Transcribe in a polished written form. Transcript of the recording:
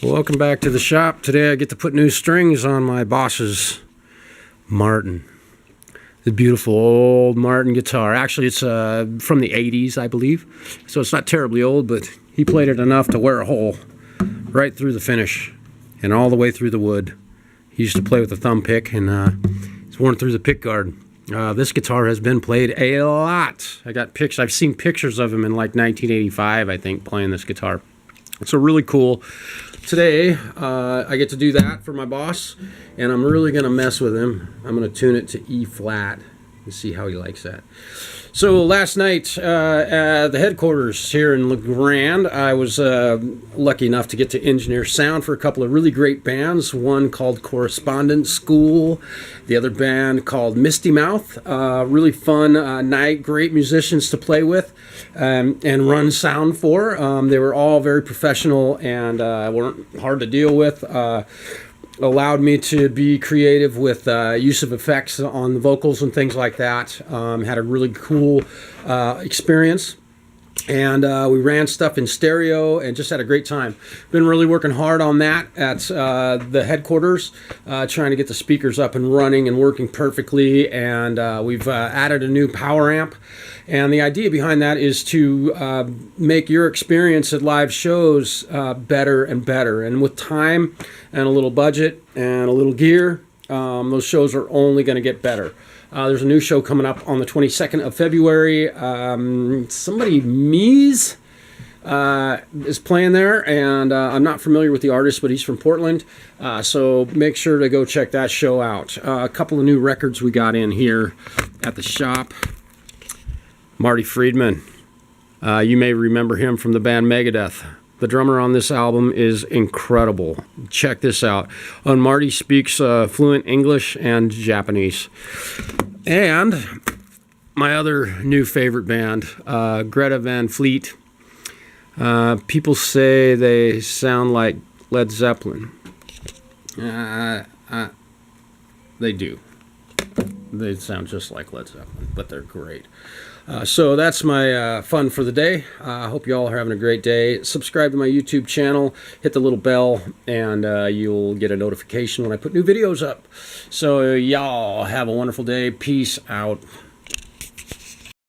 Welcome back to the shop. Today I get to put new strings on my Boss's Martin. The beautiful old Martin guitar. Actually, it's from the 80s, I believe. So it's not terribly old, but he played it enough to wear a hole right through the finish and all the way through the wood. He used to play with a thumb pick, and it's worn through the pick guard. This guitar has been played a lot. I've seen pictures of him in like 1985, I think, playing this guitar. So really cool. Today, I get to do that for my boss, and I'm really going to mess with him. I'm going to tune it to E flat and see how he likes that. So last night at the headquarters here in LeGrand, I was lucky enough to get to engineer sound for a couple of really great bands. One called Correspondence School, the other band called Misty Mouth. Really fun night, great musicians to play with and run sound for. They were all very professional and weren't hard to deal with. Allowed me to be creative with use of effects on the vocals and things like that. Had a really cool experience. And we ran stuff in stereo and just had a great time. Been really working hard on that at the headquarters, trying to get the speakers up and running and working perfectly. And we've added a new power amp. And the idea behind that is to make your experience at live shows better and better. And with time and a little budget and a little gear, those shows are only going to get better. There's a new show coming up on the 22nd of February. Somebody, Mies, is playing there, and I'm not familiar with the artist, but he's from Portland. So make sure to go check that show out. A couple of new records we got in here at the shop. Marty Friedman. You may remember him from the band Megadeth. The drummer on this album is incredible. Check this out. Marty speaks fluent English and Japanese. And my other new favorite band, Greta Van Fleet. People say they sound like Led Zeppelin. They do. They sound just like Led Zeppelin, but they're great. So that's my fun for the day. I hope you all are having a great day. Subscribe to my YouTube channel, hit the little bell, and you'll get a notification when I put new videos up. So y'all have a wonderful day. Peace out.